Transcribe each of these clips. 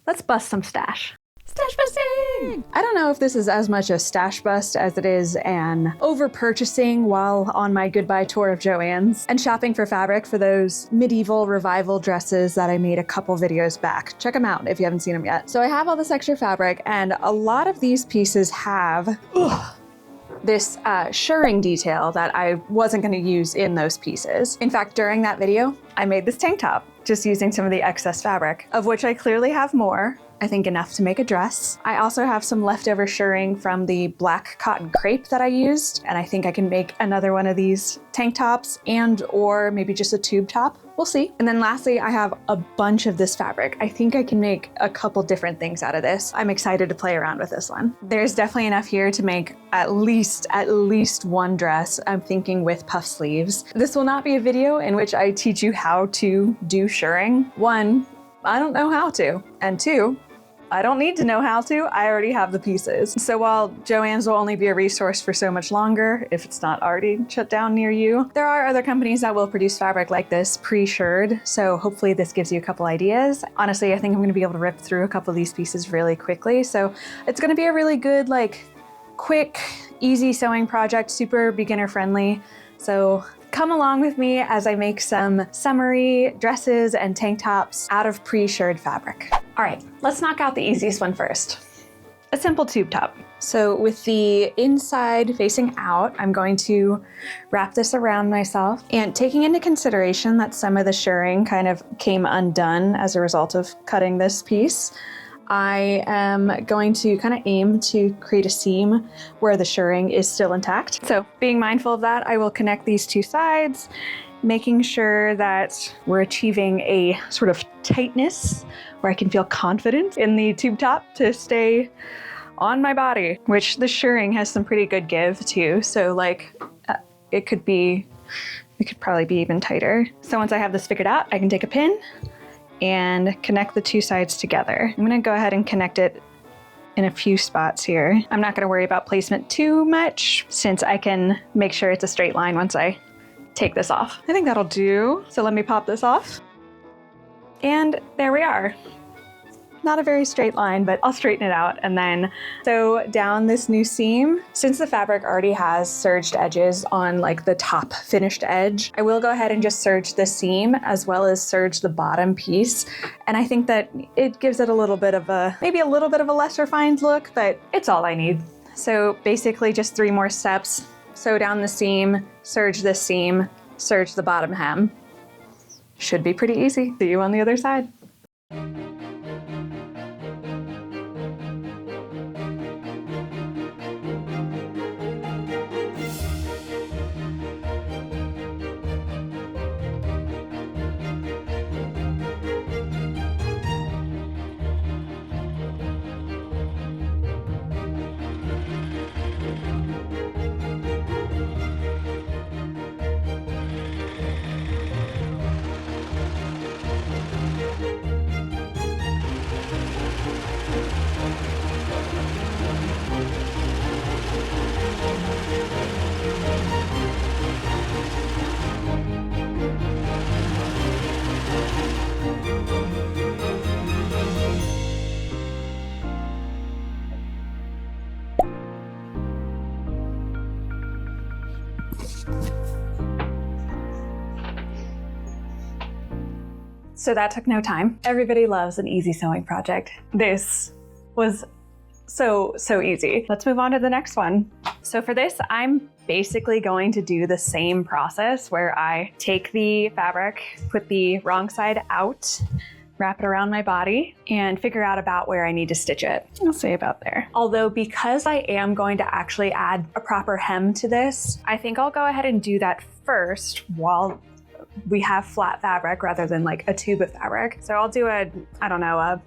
let's bust some stash. Stash busting! I don't know if this is as much a stash bust as it is an over-purchasing while on my goodbye tour of Joann's and shopping for fabric for those medieval revival dresses that I made a couple videos back. Check them out if you haven't seen them yet. So I have all this extra fabric, and a lot of these pieces have this shirring detail that I wasn't going to use in those pieces. In fact, during that video, I made this tank top just using some of the excess fabric, of which I clearly have more. I think enough to make a dress. I also have some leftover shirring from the black cotton crepe that I used, and I think I can make another one of these tank tops and or maybe just a tube top. We'll see. And then lastly, I have a bunch of this fabric. I think I can make a couple different things out of this. I'm excited to play around with this one. There's definitely enough here to make at least one dress. I'm thinking with puff sleeves. This will not be a video in which I teach you how to do shirring. One, I don't know how to, and two, I don't need to know how to, I already have the pieces. So while Joann's will only be a resource for so much longer, if it's not already shut down near you, there are other companies that will produce fabric like this, Pre-Shirred, so hopefully this gives you a couple ideas. Honestly, I think I'm gonna be able to rip through a couple of these pieces really quickly, so it's gonna be a really good, like, quick, easy sewing project, super beginner friendly. So come along with me as I make some summery dresses and tank tops out of pre-shirred fabric. All right, let's knock out the easiest one first. A simple tube top. So with the inside facing out, I'm going to wrap this around myself, and taking into consideration that some of the shirring kind of came undone as a result of cutting this piece, I am going to kind of aim to create a seam where the shirring is still intact. So being mindful of that, I will connect these two sides, making sure that we're achieving a sort of tightness where I can feel confident in the tube top to stay on my body, which the shirring has some pretty good give too. So like it could probably be even tighter. So once I have this figured out, I can take a pin and connect the two sides together. I'm gonna go ahead and connect it in a few spots here. I'm not gonna worry about placement too much since I can make sure it's a straight line once I take this off. I think that'll do. So let me pop this off. And there we are. Not a very straight line, but I'll straighten it out and then sew down this new seam. Since the fabric already has serged edges on like the top finished edge, I will go ahead and just serge the seam as well as serge the bottom piece. And I think that it gives it a little bit of a, maybe a little bit of a less refined look, but it's all I need. So basically just 3 more steps. Sew down the seam, serge this seam, serge the bottom hem. Should be pretty easy. See you on the other side. So that took no time. Everybody loves an easy sewing project. This was so easy. Let's move on to the next one. So for this, I'm basically going to do the same process where I take the fabric, put the wrong side out, wrap it around my body, and figure out about where I need to stitch it. I'll say about there. Although because I am going to actually add a proper hem to this, I think I'll go ahead and do that first while we have flat fabric rather than like a tube of fabric. So I'll do a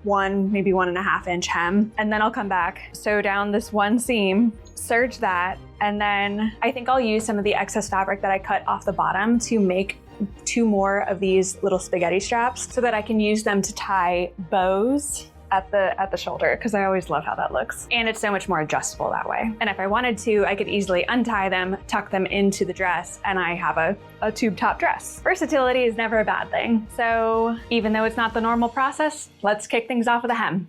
1, maybe 1.5 inch hem, and then I'll come back, sew down this one seam, serge that, and then I think I'll use some of the excess fabric that I cut off the bottom to make 2 more of these little spaghetti straps so that I can use them to tie bows at the shoulder because I always love how that looks. And it's so much more adjustable that way. And if I wanted to, I could easily untie them, tuck them into the dress, and I have a tube top dress. Versatility is never a bad thing. So even though it's not the normal process, let's kick things off with a hem.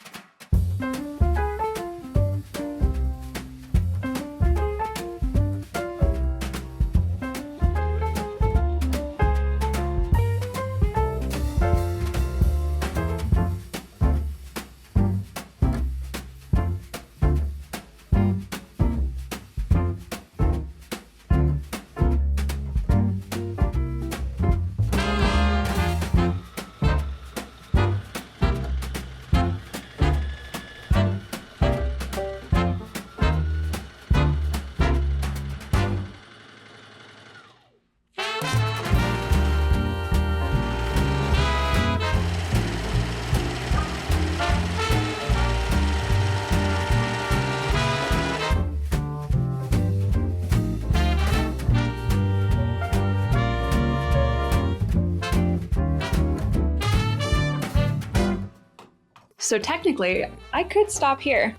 So technically, I could stop here,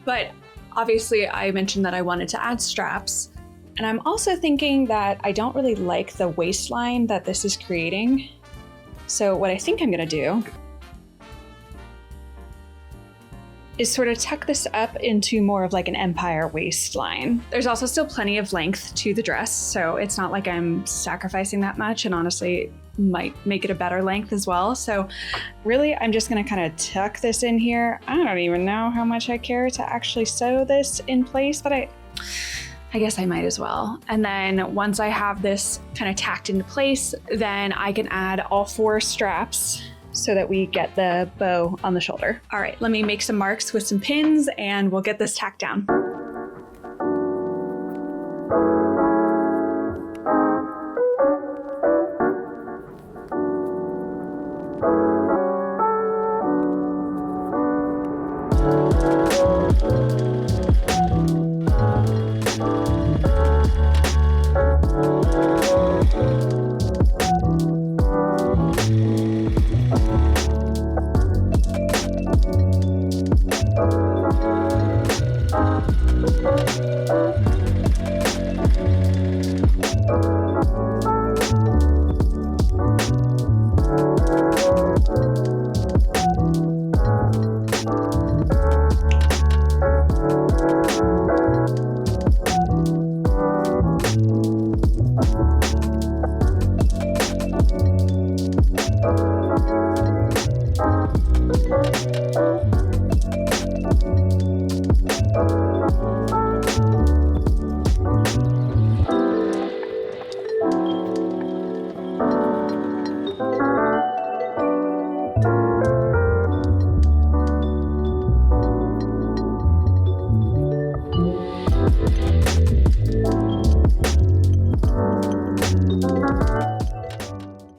but obviously I mentioned that I wanted to add straps, and I'm also thinking that I don't really like the waistline that this is creating. So what I think I'm gonna do is sort of tuck this up into more of like an empire waistline. There's also still plenty of length to the dress, so it's not like I'm sacrificing that much, and honestly, might make it a better length as well. So really, I'm just gonna kind of tuck this in here. I don't even know how much I care to actually sew this in place, but I guess I might as well. And then once I have this kind of tacked into place, then I can add all 4 straps so that we get the bow on the shoulder. All right, let me make some marks with some pins and we'll get this tacked down.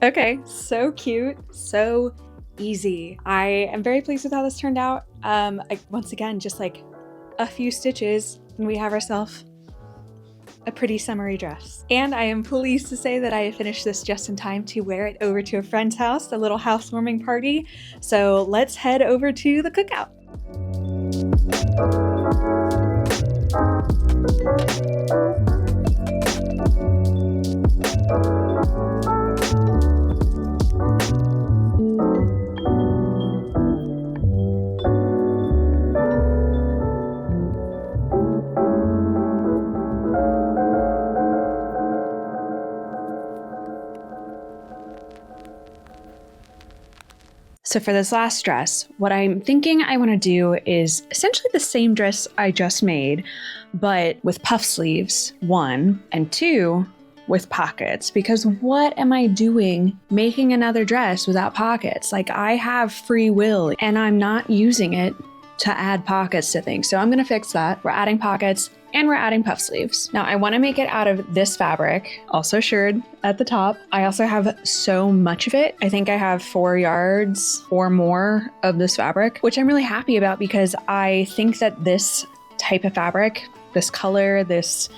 Okay, so cute, so easy. I am very pleased with how this turned out. Once again, just like a few stitches and we have ourselves a pretty summery dress. And I am pleased to say that I finished this just in time to wear it over to a friend's house, a little housewarming party. So let's head over to the cookout. So for this last dress, what I'm thinking I want to do is essentially the same dress I just made, but with puff sleeves, 1, and 2, with pockets. Because what am I doing making another dress without pockets? Like, I have free will and I'm not using it to add pockets to things. So I'm going to fix that. We're adding pockets and we're adding puff sleeves. Now I want to make it out of this fabric, also shirred at the top. I also have so much of it. I think I have 4 yards or more of this fabric, which I'm really happy about because I think that this type of fabric, this color, this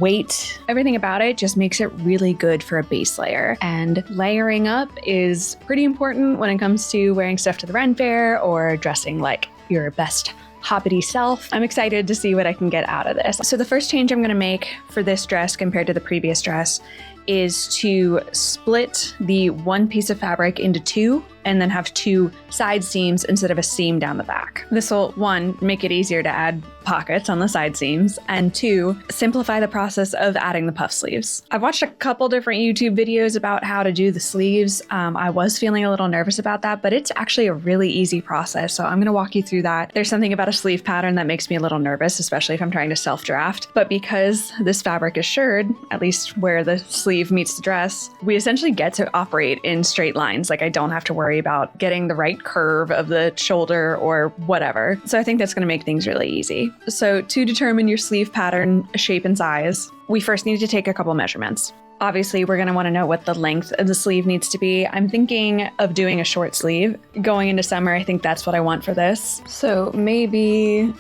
weight. Everything about it just makes it really good for a base layer. And layering up is pretty important when it comes to wearing stuff to the Ren Fair or dressing like your best hoppity self. I'm excited to see what I can get out of this. So the first change I'm going to make for this dress compared to the previous dress is to split the one piece of fabric into two and then have two side seams instead of a seam down the back. This will, one, make it easier to add pockets on the side seams, and two, simplify the process of adding the puff sleeves. I've watched a couple different YouTube videos about how to do the sleeves. I was feeling a little nervous about that, but it's actually a really easy process, so I'm gonna walk you through that. There's something about a sleeve pattern that makes me a little nervous, especially if I'm trying to self-draft, but because this fabric is shirred, at least where the sleeve meets the dress, we essentially get to operate in straight lines. Like I don't have to worry about getting the right curve of the shoulder or whatever. So I think that's gonna make things really easy. So to determine your sleeve pattern, shape, and size, we first need to take a couple measurements. Obviously, we're going to want to know what the length of the sleeve needs to be. I'm thinking of doing a short sleeve. Going into summer, I think that's what I want for this. So maybe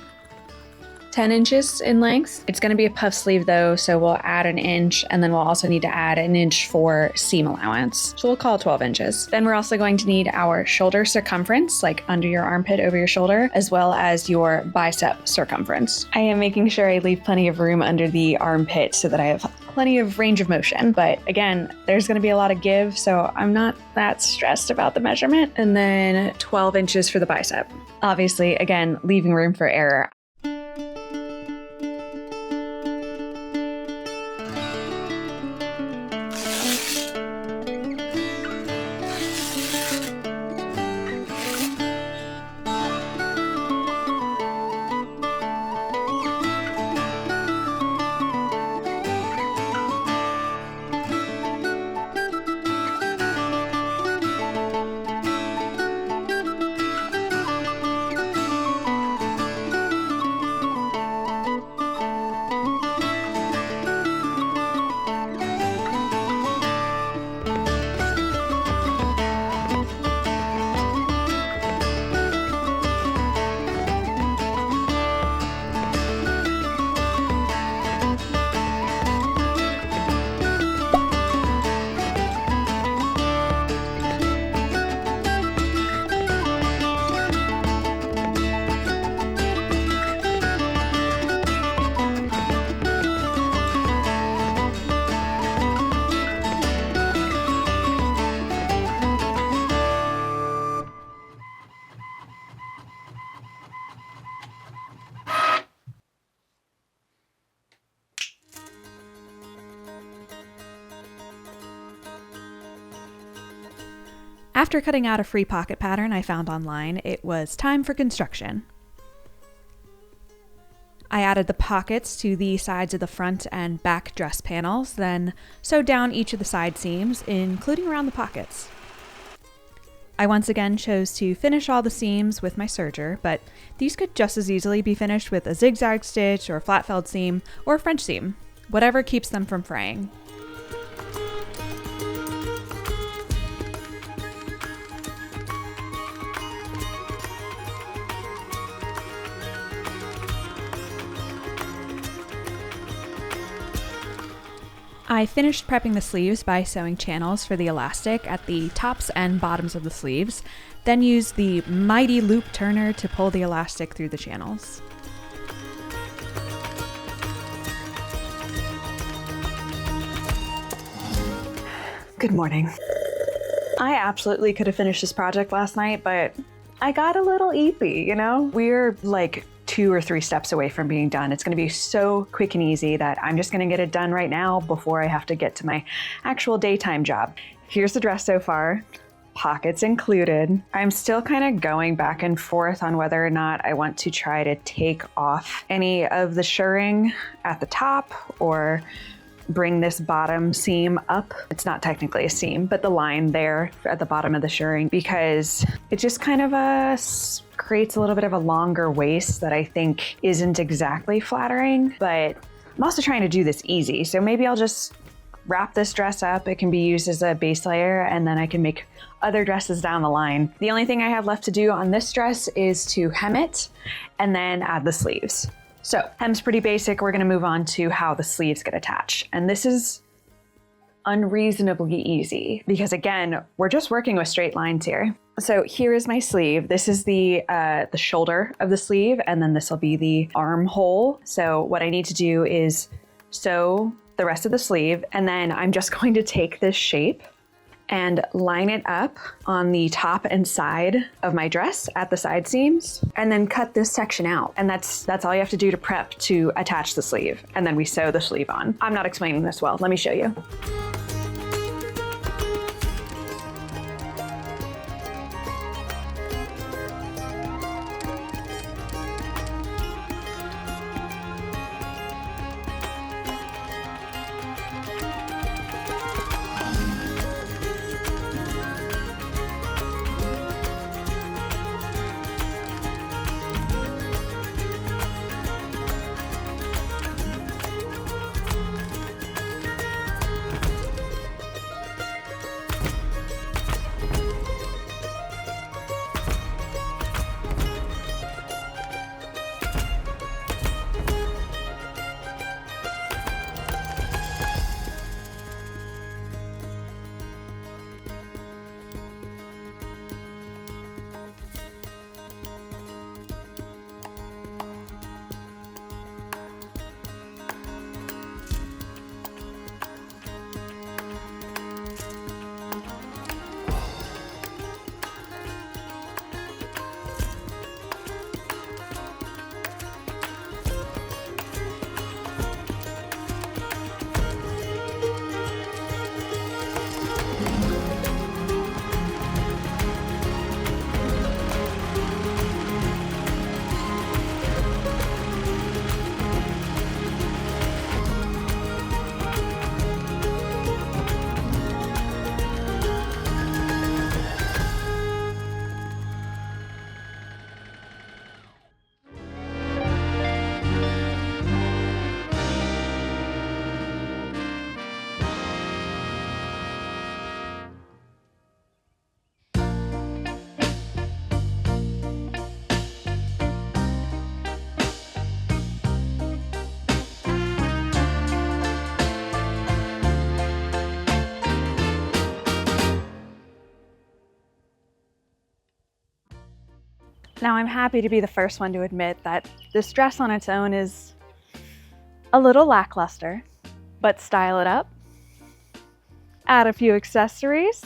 10 inches in length. It's going to be a puff sleeve though, so we'll add an inch, and then we'll also need to add an inch for seam allowance. So we'll call it 12 inches. Then we're also going to need our shoulder circumference, like under your armpit, over your shoulder, as well as your bicep circumference. I am making sure I leave plenty of room under the armpit so that I have plenty of range of motion. But again, there's going to be a lot of give, so I'm not that stressed about the measurement. And then 12 inches for the bicep. Obviously, again, leaving room for error. After cutting out a free pocket pattern I found online, it was time for construction. I added the pockets to the sides of the front and back dress panels, then sewed down each of the side seams, including around the pockets. I once again chose to finish all the seams with my serger, but these could just as easily be finished with a zigzag stitch or flat felled seam or a French seam, whatever keeps them from fraying. I finished prepping the sleeves by sewing channels for the elastic at the tops and bottoms of the sleeves, then used the mighty loop turner to pull the elastic through the channels. Good morning. I absolutely could have finished this project last night, but I got a little eepy, you know? We're like 2 or 3 steps away from being done. It's gonna be so quick and easy that I'm just gonna get it done right now before I have to get to my actual daytime job. Here's the dress so far, pockets included. I'm still kind of going back and forth on whether or not I want to try to take off any of the shirring at the top or bring this bottom seam up. It's not technically a seam, but the line there at the bottom of the shirring, because it just kind of creates a little bit of a longer waist that I think isn't exactly flattering, but I'm also trying to do this easy. So maybe I'll just wrap this dress up. It can be used as a base layer, and then I can make other dresses down the line. The only thing I have left to do on this dress is to hem it and then add the sleeves. So hem's pretty basic. We're gonna move on to how the sleeves get attached. And this is unreasonably easy because again, we're just working with straight lines here. So here is my sleeve. This is the shoulder of the sleeve, and then this will be the armhole. So what I need to do is sew the rest of the sleeve, and then I'm just going to take this shape and line it up on the top and side of my dress at the side seams, and then cut this section out. And that's all you have to do to prep to attach the sleeve. And then we sew the sleeve on. I'm not explaining this well. Let me show you. Now I'm happy to be the first one to admit that this dress on its own is a little lackluster, but style it up, add a few accessories,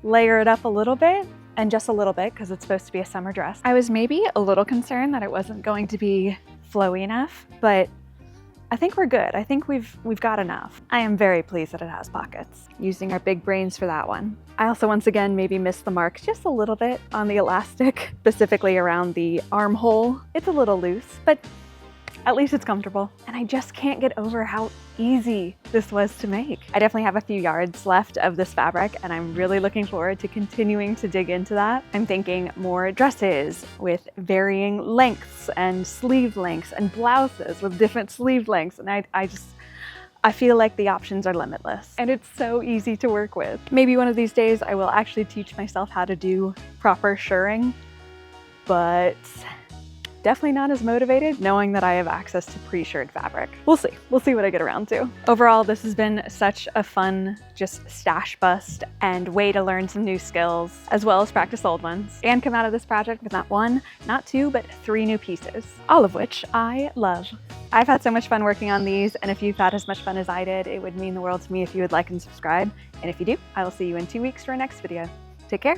layer it up a little bit, and just a little bit because it's supposed to be a summer dress. I was maybe a little concerned that it wasn't going to be flowy enough, but I think we're good. I think we've got enough. I am very pleased that it has pockets, using our big brains for that one. I also once again maybe missed the mark just a little bit on the elastic, specifically around the armhole. It's a little loose, but at least it's comfortable. And I just can't get over how easy this was to make. I definitely have a few yards left of this fabric, and I'm really looking forward to continuing to dig into that. I'm thinking more dresses with varying lengths and sleeve lengths, and blouses with different sleeve lengths. And I feel like the options are limitless, and it's so easy to work with. Maybe one of these days I will actually teach myself how to do proper shirring, but definitely not as motivated knowing that I have access to pre-shirred fabric. We'll see what I get around to. Overall, this has been such a fun, just stash bust and way to learn some new skills, as well as practice old ones, and come out of this project with not one, not two, but 3 new pieces, all of which I love. I've had so much fun working on these, and if you've had as much fun as I did, it would mean the world to me if you would like and subscribe. And if you do, I will see you in 2 weeks for our next video. Take care.